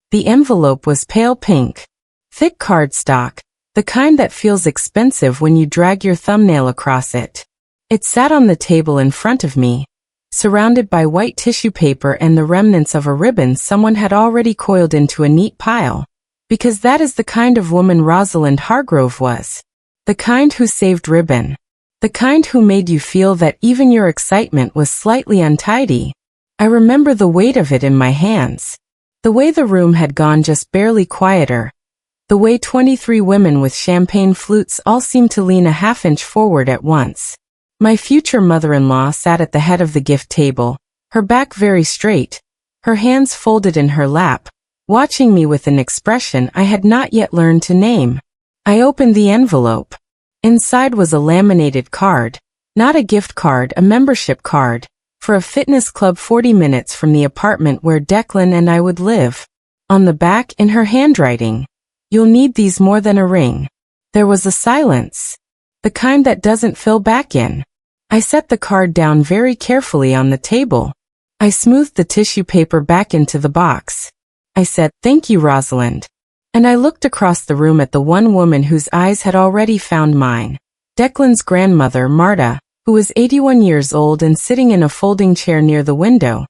The envelope was pale pink. Thick cardstock, the kind that feels expensive when you drag your thumbnail across it. It sat on the table in front of me, surrounded by white tissue paper and the remnants of a ribbon someone had already coiled into a neat pile. Because that is the kind of woman Rosalind Hargrove was. The kind who saved ribbon. The kind who made you feel that even your excitement was slightly untidy. I remember the weight of it in my hands. The way the room had gone just barely quieter. The way 23 women with champagne flutes all seemed to lean a half-inch forward at once. My future mother-in-law sat at the head of the gift table, her back very straight, her hands folded in her lap, watching me with an expression I had not yet learned to name. I opened the envelope. Inside was a laminated card, not a gift card, a membership card, for a fitness club 40 minutes from the apartment where Declan and I would live. On the back, in her handwriting, "You'll need these more than a ring." There was a silence. The kind that doesn't fill back in. I set the card down very carefully on the table. I smoothed the tissue paper back into the box. I said, "Thank you, Rosalind." And I looked across the room at the one woman whose eyes had already found mine. Declan's grandmother, Marta, who was 81 years old and sitting in a folding chair near the window,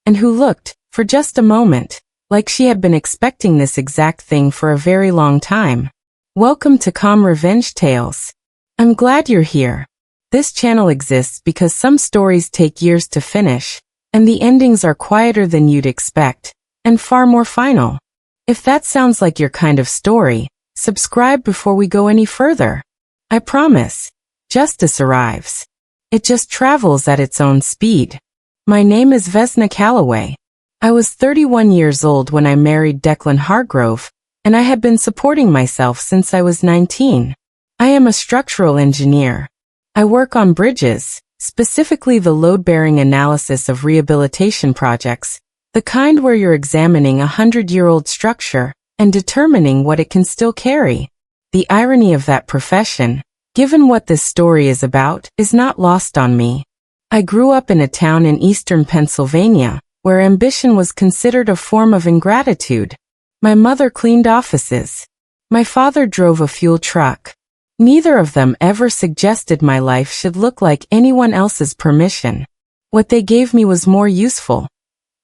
and who looked, for just a moment, like she had been expecting this exact thing for a very long time. Welcome to Calm Revenge Tales. I'm glad you're here. This channel exists because some stories take years to finish, and the endings are quieter than you'd expect, and far more final. If that sounds like your kind of story, subscribe before we go any further. I promise, justice arrives. It just travels at its own speed. My name is Vesna Calloway. I was 31 years old when I married Declan Hargrove, and I had been supporting myself since I was 19. I am a structural engineer. I work on bridges, specifically the load-bearing analysis of rehabilitation projects, the kind where you're examining a 100-year-old structure and determining what it can still carry. The irony of that profession, given what this story is about, is not lost on me. I grew up in a town in eastern Pennsylvania, where ambition was considered a form of ingratitude. My mother cleaned offices. My father drove a fuel truck. Neither of them ever suggested my life should look like anyone else's permission. What they gave me was more useful.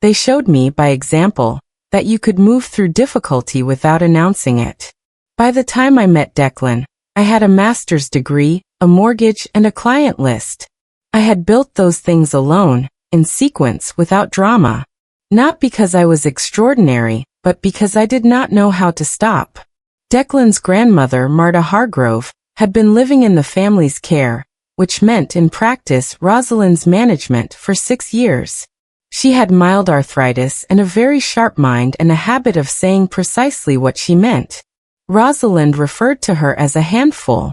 They showed me, by example, that you could move through difficulty without announcing it. By the time I met Declan, I had a master's degree, a mortgage, and a client list. I had built those things alone, in sequence, without drama. Not because I was extraordinary, but because I did not know how to stop. Declan's grandmother, Marta Hargrove, had been living in the family's care, which meant in practice Rosalind's management, for 6 years. She had mild arthritis and a very sharp mind and a habit of saying precisely what she meant. Rosalind referred to her as a handful.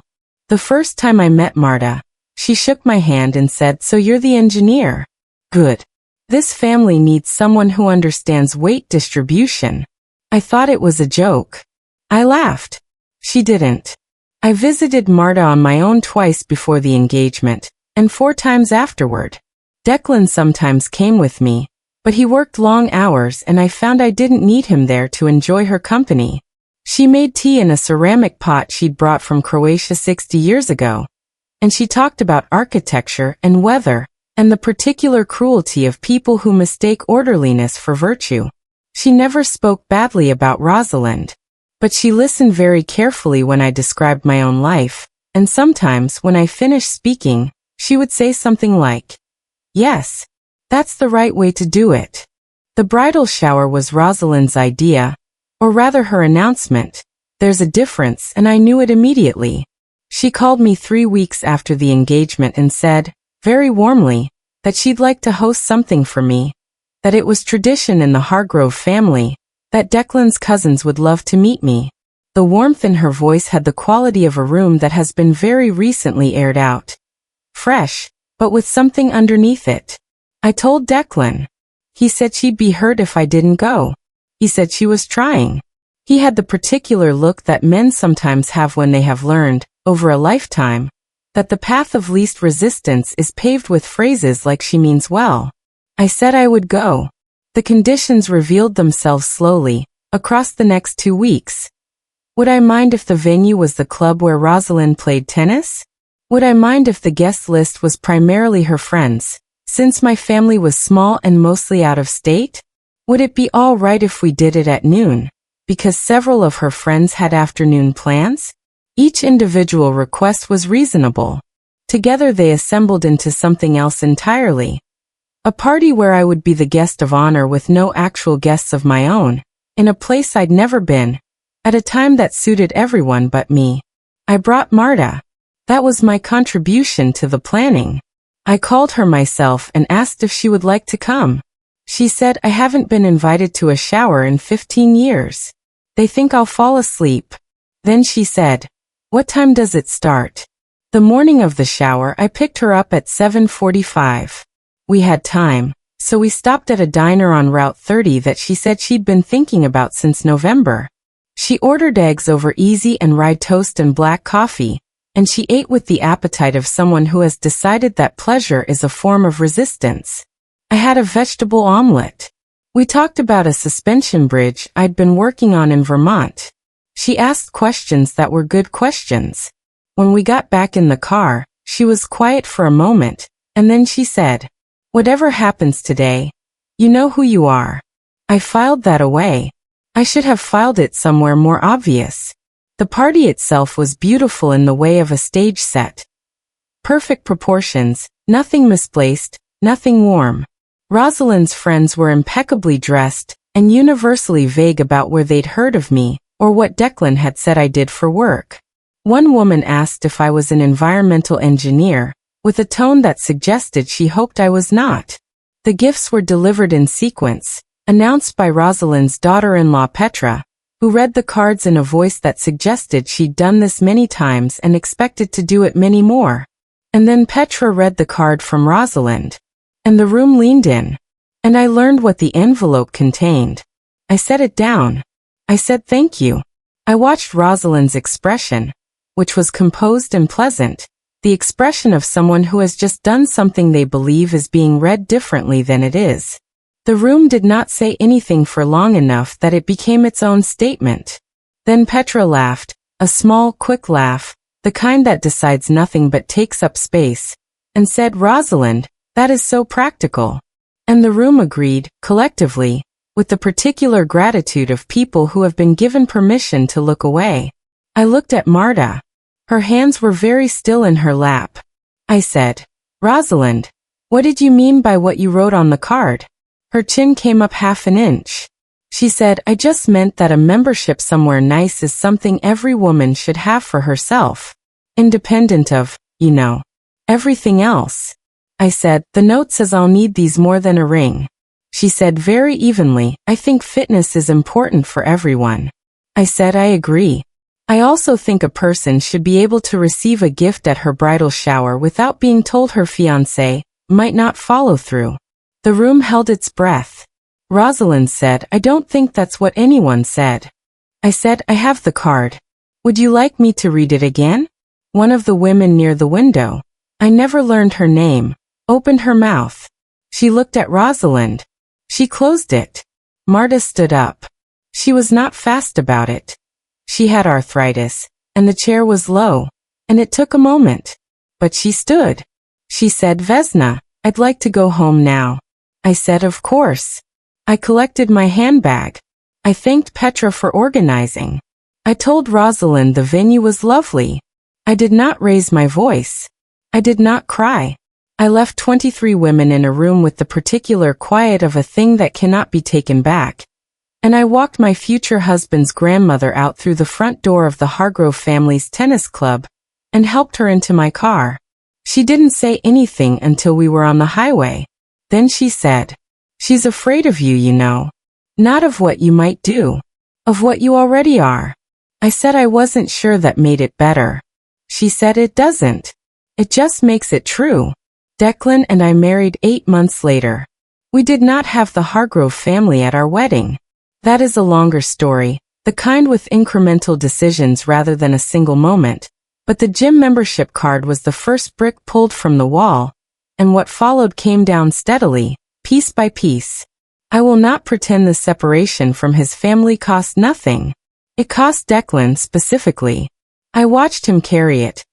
The first time I met Marta, she shook my hand and said, "So you're the engineer? Good. This family needs someone who understands weight distribution." I thought it was a joke. I laughed. She didn't. I visited Marta on my own twice before the engagement, and 4 times afterward. Declan sometimes came with me, but he worked long hours and I found I didn't need him there to enjoy her company. She made tea in a ceramic pot she'd brought from Croatia 60 years ago, and she talked about architecture and weather, and the particular cruelty of people who mistake orderliness for virtue. She never spoke badly about Rosalind, but she listened very carefully when I described my own life, and sometimes when I finished speaking, she would say something like, "Yes, that's the right way to do it." The bridal shower was Rosalind's idea, or rather her announcement. There's a difference, and I knew it immediately. She called me 3 weeks after the engagement and said, very warmly, that she'd like to host something for me, that it was tradition in the Hargrove family, that Declan's cousins would love to meet me. The warmth in her voice had the quality of a room that has been very recently aired out. Fresh, but with something underneath it. I told Declan. He said she'd be hurt if I didn't go. He said she was trying. He had the particular look that men sometimes have when they have learned, over a lifetime, that the path of least resistance is paved with phrases like "she means well." I said I would go. The conditions revealed themselves slowly, across the next 2 weeks. Would I mind if the venue was the club where Rosalind played tennis? Would I mind if the guest list was primarily her friends, since my family was small and mostly out of state? Would it be all right if we did it at noon, because several of her friends had afternoon plans? Each individual request was reasonable. Together they assembled into something else entirely. A party where I would be the guest of honor with no actual guests of my own, in a place I'd never been, at a time that suited everyone but me. I brought Marta. That was my contribution to the planning. I called her myself and asked if she would like to come. She said, I haven't been invited to a shower in 15 years. They think I'll fall asleep. Then she said, what time does it start? The morning of the shower, I picked her up at 7:45. We had time, so we stopped at a diner on Route 30 that she said she'd been thinking about since November. She ordered eggs over easy and rye toast and black coffee, and she ate with the appetite of someone who has decided that pleasure is a form of resistance. I had a vegetable omelet. We talked about a suspension bridge I'd been working on in Vermont. She asked questions that were good questions. When we got back in the car, she was quiet for a moment, and then she said, whatever happens today, you know who you are. I filed that away. I should have filed it somewhere more obvious. The party itself was beautiful in the way of a stage set. Perfect proportions, nothing misplaced, nothing warm. Rosalind's friends were impeccably dressed, and universally vague about where they'd heard of me, or what Declan had said I did for work. One woman asked if I was an environmental engineer, with a tone that suggested she hoped I was not. The gifts were delivered in sequence, announced by Rosalind's daughter-in-law Petra, who read the cards in a voice that suggested she'd done this many times and expected to do it many more. And then Petra read the card from Rosalind. And the room leaned in. And I learned what the envelope contained. I set it down. I said thank you. I watched Rosalind's expression, which was composed and pleasant, the expression of someone who has just done something they believe is being read differently than it is. The room did not say anything for long enough that it became its own statement. Then Petra laughed, a small, quick laugh, the kind that decides nothing but takes up space, and said, Rosalind, that is so practical. And the room agreed, collectively, with the particular gratitude of people who have been given permission to look away. I looked at Marta. Her hands were very still in her lap. I said, Rosalind, what did you mean by what you wrote on the card? Her chin came up half an inch. She said, I just meant that a membership somewhere nice is something every woman should have for herself, independent of, everything else. I said, the note says I'll need these more than a ring. She said very evenly, I think fitness is important for everyone. I said, I agree. I also think a person should be able to receive a gift at her bridal shower without being told her fiancé might not follow through. The room held its breath. Rosalind said, I don't think that's what anyone said. I said, I have the card. Would you like me to read it again? One of the women near the window, I never learned her name, opened her mouth. She looked at Rosalind. She closed it. Marta stood up. She was not fast about it. She had arthritis, and the chair was low, and it took a moment. But she stood. She said, Vesna, I'd like to go home now. I said, of course. I collected my handbag. I thanked Petra for organizing. I told Rosalind the venue was lovely. I did not raise my voice. I did not cry. I left 23 women in a room with the particular quiet of a thing that cannot be taken back. And I walked my future husband's grandmother out through the front door of the Hargrove family's tennis club and helped her into my car. She didn't say anything until we were on the highway. Then she said, she's afraid of you, Not of what you might do. Of what you already are. I said I wasn't sure that made it better. She said it doesn't. It just makes it true. Declan and I married 8 months later. We did not have the Hargrove family at our wedding. That is a longer story, the kind with incremental decisions rather than a single moment, but the gym membership card was the first brick pulled from the wall, and what followed came down steadily, piece by piece. I will not pretend the separation from his family cost nothing. It cost Declan specifically. I watched him carry it.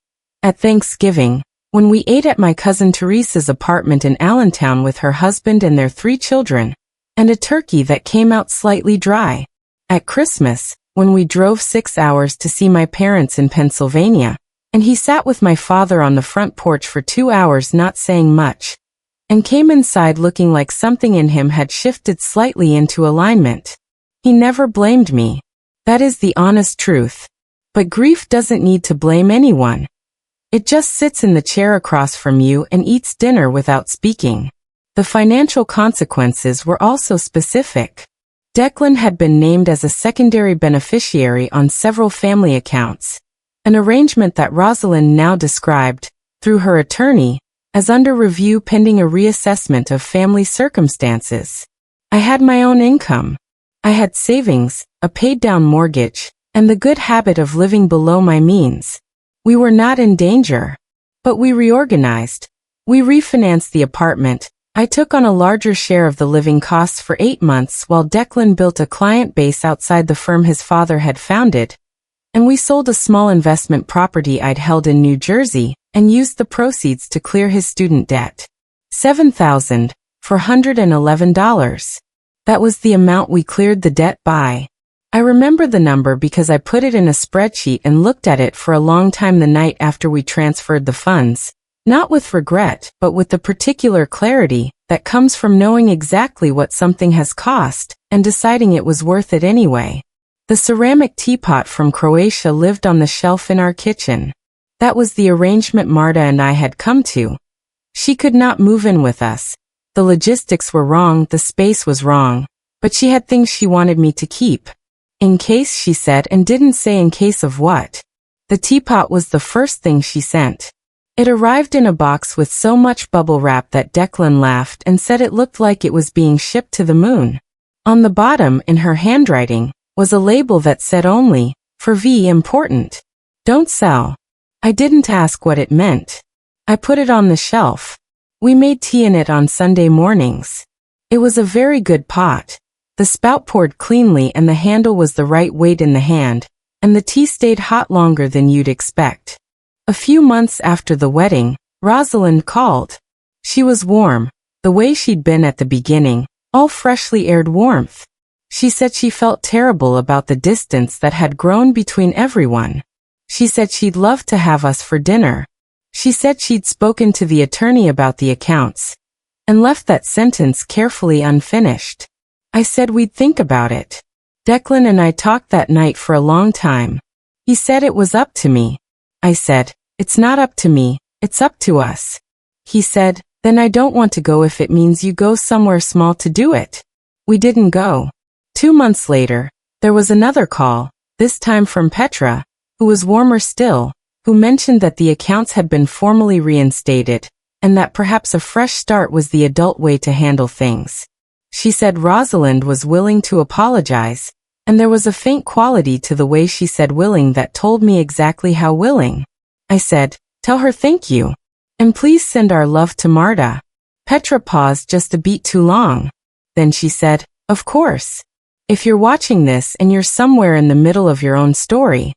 At Thanksgiving, when we ate at my cousin Teresa's apartment in Allentown with her husband and their 3 children, and a turkey that came out slightly dry. At Christmas, when we drove 6 hours to see my parents in Pennsylvania, and he sat with my father on the front porch for 2 hours not saying much, and came inside looking like something in him had shifted slightly into alignment. He never blamed me. That is the honest truth. But grief doesn't need to blame anyone. It just sits in the chair across from you and eats dinner without speaking. The financial consequences were also specific. Declan had been named as a secondary beneficiary on several family accounts, an arrangement that Rosalind now described, through her attorney, as under review pending a reassessment of family circumstances. I had my own income. I had savings, a paid-down mortgage, and the good habit of living below my means. We were not in danger. But we reorganized. We refinanced the apartment. I took on a larger share of the living costs for 8 months while Declan built a client base outside the firm his father had founded, and we sold a small investment property I'd held in New Jersey and used the proceeds to clear his student debt. $7,411. That was the amount we cleared the debt by. I remember the number because I put it in a spreadsheet and looked at it for a long time the night after we transferred the funds. Not with regret, but with the particular clarity that comes from knowing exactly what something has cost and deciding it was worth it anyway. The ceramic teapot from Croatia lived on the shelf in our kitchen. That was the arrangement Marta and I had come to. She could not move in with us. The logistics were wrong, the space was wrong, but she had things she wanted me to keep. In case, she said, and didn't say in case of what. The teapot was the first thing she sent. It arrived in a box with so much bubble wrap that Declan laughed and said it looked like it was being shipped to the moon. On the bottom, in her handwriting, was a label that said only, for V important. Don't sell. I didn't ask what it meant. I put it on the shelf. We made tea in it on Sunday mornings. It was a very good pot. The spout poured cleanly and the handle was the right weight in the hand, and the tea stayed hot longer than you'd expect. A few months after the wedding, Rosalind called. She was warm, the way she'd been at the beginning, all freshly aired warmth. She said she felt terrible about the distance that had grown between everyone. She said she'd love to have us for dinner. She said she'd spoken to the attorney about the accounts, and left that sentence carefully unfinished. I said we'd think about it. Declan and I talked that night for a long time. He said it was up to me. I said, it's not up to me, it's up to us. He said, then I don't want to go if it means you go somewhere small to do it. We didn't go. 2 months later, there was another call, this time from Petra, who was warmer still, who mentioned that the accounts had been formally reinstated, and that perhaps a fresh start was the adult way to handle things. She said Rosalind was willing to apologize, and there was a faint quality to the way she said willing that told me exactly how willing. I said, tell her thank you. And please send our love to Marta. Petra paused just a beat too long. Then she said, of course. If you're watching this and you're somewhere in the middle of your own story,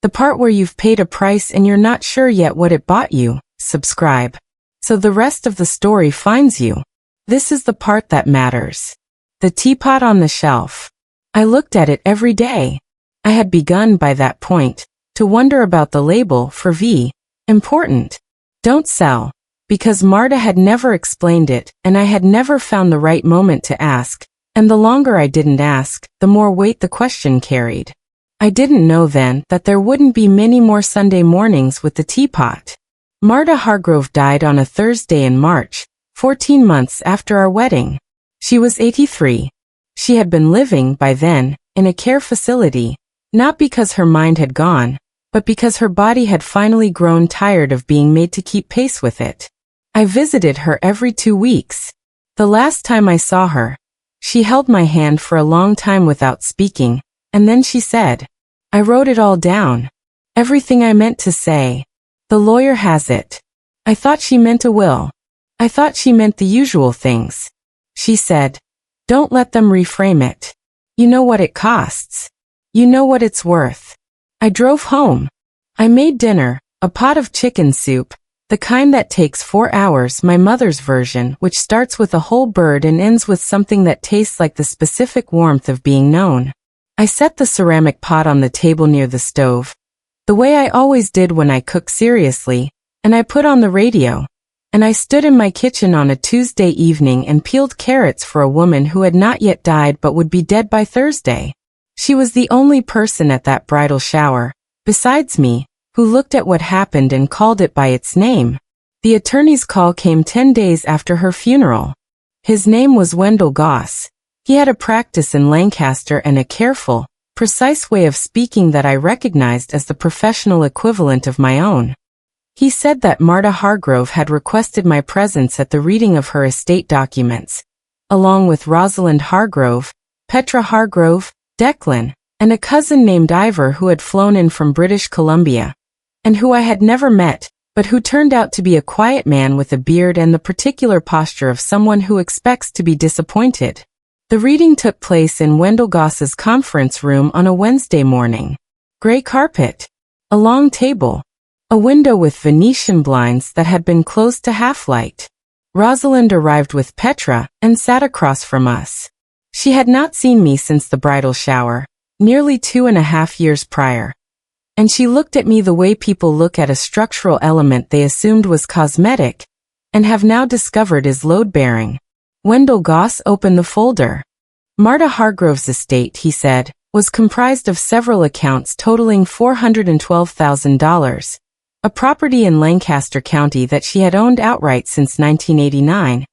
the part where you've paid a price and you're not sure yet what it bought you, subscribe. So the rest of the story finds you. This is the part that matters. The teapot on the shelf. I looked at it every day. I had begun by that point to wonder about the label for V, important. Don't sell, because Marta had never explained it and I had never found the right moment to ask, and the longer I didn't ask, the more weight the question carried. I didn't know then that there wouldn't be many more Sunday mornings with the teapot. Marta Hargrove died on a Thursday in March, 14 months after our wedding. She was 83. She had been living, by then, in a care facility, not because her mind had gone, but because her body had finally grown tired of being made to keep pace with it. I visited her every 2 weeks. The last time I saw her, she held my hand for a long time without speaking, and then she said, I wrote it all down. Everything I meant to say. The lawyer has it. I thought she meant a will. I thought she meant the usual things. She said, Don't let them reframe it. You know what it costs. You know what it's worth. I drove home. I made dinner, a pot of chicken soup, the kind that takes 4 hours, my mother's version, which starts with a whole bird and ends with something that tastes like the specific warmth of being known. I set the ceramic pot on the table near the stove, the way I always did when I cook seriously, and I put on the radio. And I stood in my kitchen on a Tuesday evening and peeled carrots for a woman who had not yet died but would be dead by Thursday. She was the only person at that bridal shower, besides me, who looked at what happened and called it by its name. The attorney's call came 10 days after her funeral. His name was Wendell Goss. He had a practice in Lancaster and a careful, precise way of speaking that I recognized as the professional equivalent of my own. He said that Marta Hargrove had requested my presence at the reading of her estate documents, along with Rosalind Hargrove, Petra Hargrove, Declan, and a cousin named Ivor who had flown in from British Columbia, and who I had never met, but who turned out to be a quiet man with a beard and the particular posture of someone who expects to be disappointed. The reading took place in Wendell Goss's conference room on a Wednesday morning. Gray carpet, a long table, a window with Venetian blinds that had been closed to half-light. Rosalind arrived with Petra and sat across from us. She had not seen me since the bridal shower, nearly 2.5 years prior. And she looked at me the way people look at a structural element they assumed was cosmetic, and have now discovered is load-bearing. Wendell Goss opened the folder. Marta Hargrove's estate, he said, was comprised of several accounts totaling $412,000. A property in Lancaster County that she had owned outright since 1989,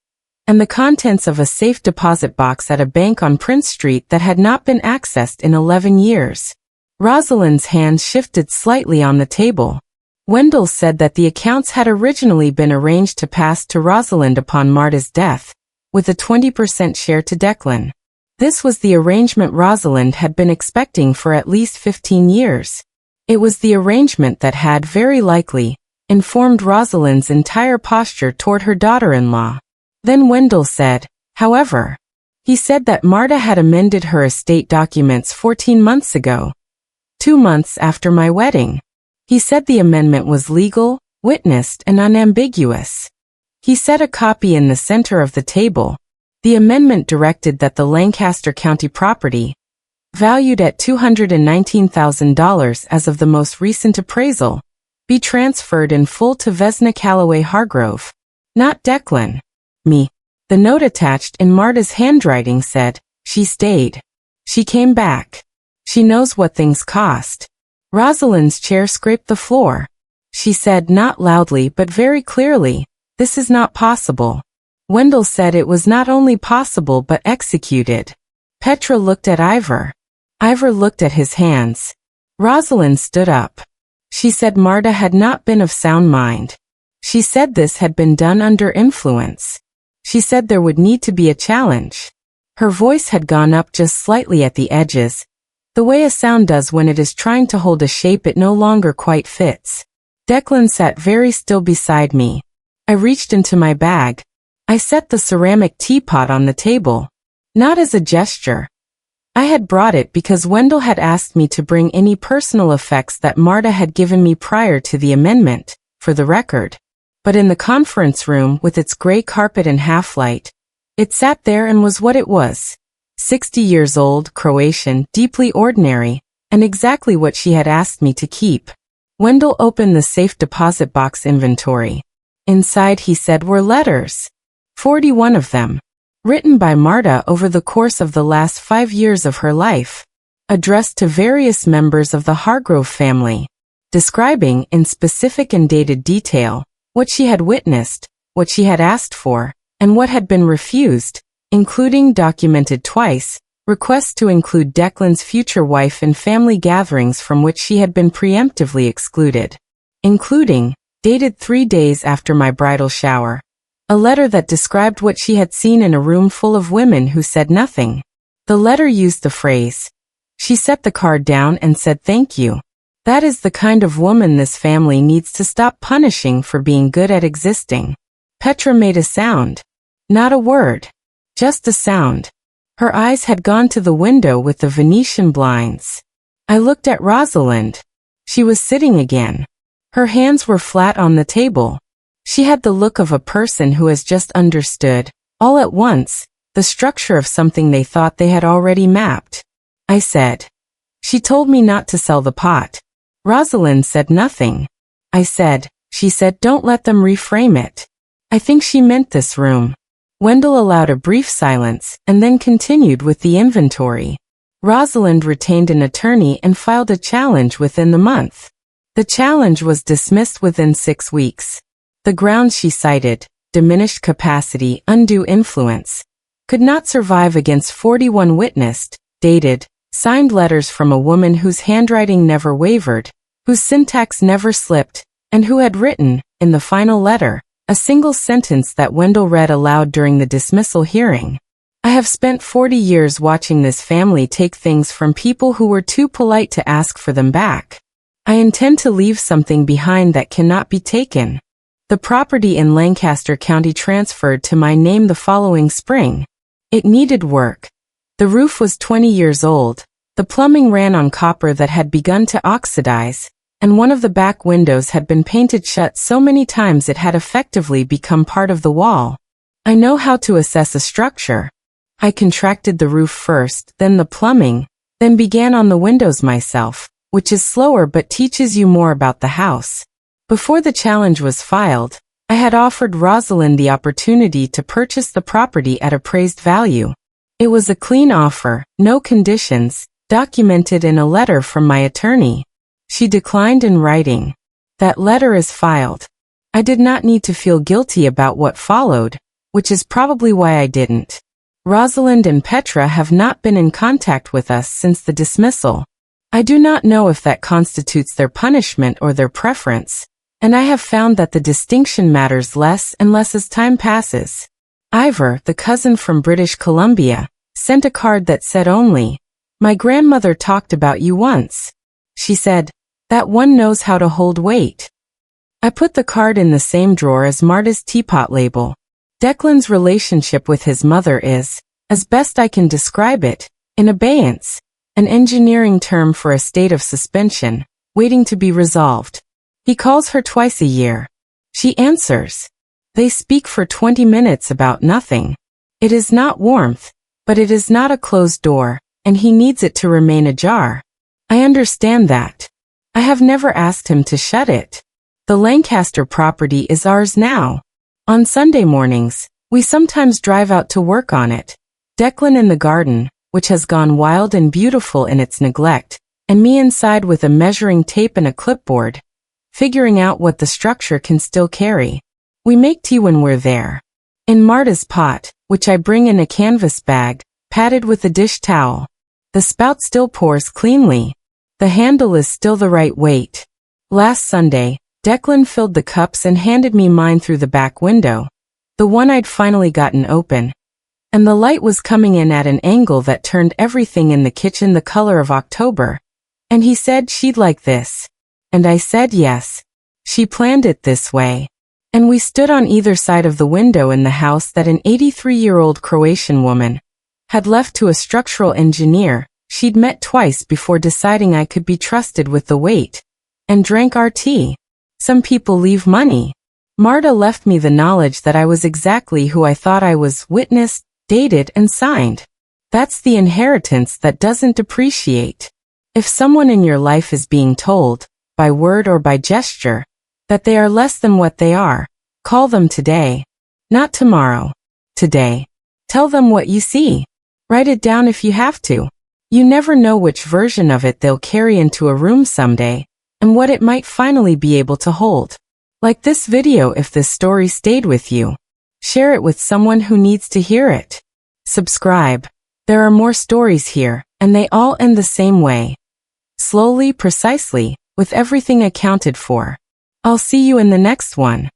and the contents of a safe deposit box at a bank on Prince Street that had not been accessed in 11 years. Rosalind's hands shifted slightly on the table. Wendell said that the accounts had originally been arranged to pass to Rosalind upon Marta's death, with a 20% share to Declan. This was the arrangement Rosalind had been expecting for at least 15 years. It was the arrangement that had, very likely, informed Rosalind's entire posture toward her daughter-in-law. Then Wendell said, however, he said that Marta had amended her estate documents 14 months ago, 2 months after my wedding. He said the amendment was legal, witnessed, and unambiguous. He set a copy in the center of the table. The amendment directed that the Lancaster County property, valued at $219,000 as of the most recent appraisal, be transferred in full to Vesna Calloway Hargrove, not Declan. Me. The note attached in Marta's handwriting said, she stayed. She came back. She knows what things cost. Rosalind's chair scraped the floor. She said not loudly but very clearly, this is not possible. Wendell said it was not only possible but executed. Petra looked at Ivor. Ivor looked at his hands. Rosalind stood up. She said Marta had not been of sound mind. She said this had been done under influence. She said there would need to be a challenge. Her voice had gone up just slightly at the edges, the way a sound does when it is trying to hold a shape it no longer quite fits. Declan sat very still beside me. I reached into my bag. I set the ceramic teapot on the table. Not as a gesture. I had brought it because Wendell had asked me to bring any personal effects that Marta had given me prior to the amendment, for the record. But in the conference room with its gray carpet and half-light, it sat there and was what it was. 60 years old, Croatian, deeply ordinary, and exactly what she had asked me to keep. Wendell opened the safe deposit box inventory. Inside, he said, were letters. 41 of them. Written by Marta over the course of the last 5 years of her life, addressed to various members of the Hargrove family, describing in specific and dated detail what she had witnessed, what she had asked for, and what had been refused, including documented twice, requests to include Declan's future wife in family gatherings from which she had been preemptively excluded, including, dated 3 days after my bridal shower, a letter that described what she had seen in a room full of women who said nothing. The letter used the phrase, she set the card down and said thank you. That is the kind of woman this family needs to stop punishing for being good at existing. Petra made a sound. Not a word. Just a sound. Her eyes had gone to the window with the Venetian blinds. I looked at Rosalind. She was sitting again. Her hands were flat on the table. She had the look of a person who has just understood, all at once, the structure of something they thought they had already mapped. I said. She told me not to sell the pot. Rosalind said nothing. I said. She said don't let them reframe it. I think she meant this room. Wendell allowed a brief silence and then continued with the inventory. Rosalind retained an attorney and filed a challenge within the month. The challenge was dismissed within 6 weeks. The grounds she cited, diminished capacity, undue influence, could not survive against 41 witnessed, dated, signed letters from a woman whose handwriting never wavered, whose syntax never slipped, and who had written, in the final letter, a single sentence that Wendell read aloud during the dismissal hearing. I have spent 40 years watching this family take things from people who were too polite to ask for them back. I intend to leave something behind that cannot be taken. The property in Lancaster County transferred to my name the following spring. It needed work. The roof was 20 years old, the plumbing ran on copper that had begun to oxidize, and one of the back windows had been painted shut so many times it had effectively become part of the wall. I know how to assess a structure. I contracted the roof first, then the plumbing, then began on the windows myself, which is slower but teaches you more about the house. Before the challenge was filed, I had offered Rosalind the opportunity to purchase the property at appraised value. It was a clean offer, no conditions, documented in a letter from my attorney. She declined in writing. That letter is filed. I did not need to feel guilty about what followed, which is probably why I didn't. Rosalind and Petra have not been in contact with us since the dismissal. I do not know if that constitutes their punishment or their preference, and I have found that the distinction matters less and less as time passes. Ivor, the cousin from British Columbia, sent a card that said only, "My grandmother talked about you once. She said, that one knows how to hold weight." I put the card in the same drawer as Marta's teapot label. Declan's relationship with his mother is, as best I can describe it, in abeyance, an engineering term for a state of suspension, waiting to be resolved. He calls her twice a year. She answers. They speak for 20 minutes about nothing. It is not warmth, but it is not a closed door, and he needs it to remain ajar. I understand that. I have never asked him to shut it. The Lancaster property is ours now. On Sunday mornings, we sometimes drive out to work on it. Declan in the garden, which has gone wild and beautiful in its neglect, and me inside with a measuring tape and a clipboard, figuring out what the structure can still carry. We make tea when we're there. In Marta's pot, which I bring in a canvas bag, padded with a dish towel. The spout still pours cleanly. The handle is still the right weight. Last Sunday, Declan filled the cups and handed me mine through the back window, the one I'd finally gotten open. And the light was coming in at an angle that turned everything in the kitchen the color of October. And he said she'd like this. And I said yes. She planned it this way. And we stood on either side of the window in the house that an 83-year-old Croatian woman had left to a structural engineer she'd met twice before deciding I could be trusted with the weight, and drank our tea. Some people leave money. Marta left me the knowledge that I was exactly who I thought I was, witnessed, dated, and signed. That's the inheritance that doesn't depreciate. If someone in your life is being told, by word or by gesture, that they are less than what they are, call them today. Not tomorrow. Today. Tell them what you see. Write it down if you have to. You never know which version of it they'll carry into a room someday, and what it might finally be able to hold. Like this video if this story stayed with you. Share it with someone who needs to hear it. Subscribe. There are more stories here, and they all end the same way. Slowly, precisely, with everything accounted for. I'll see you in the next one.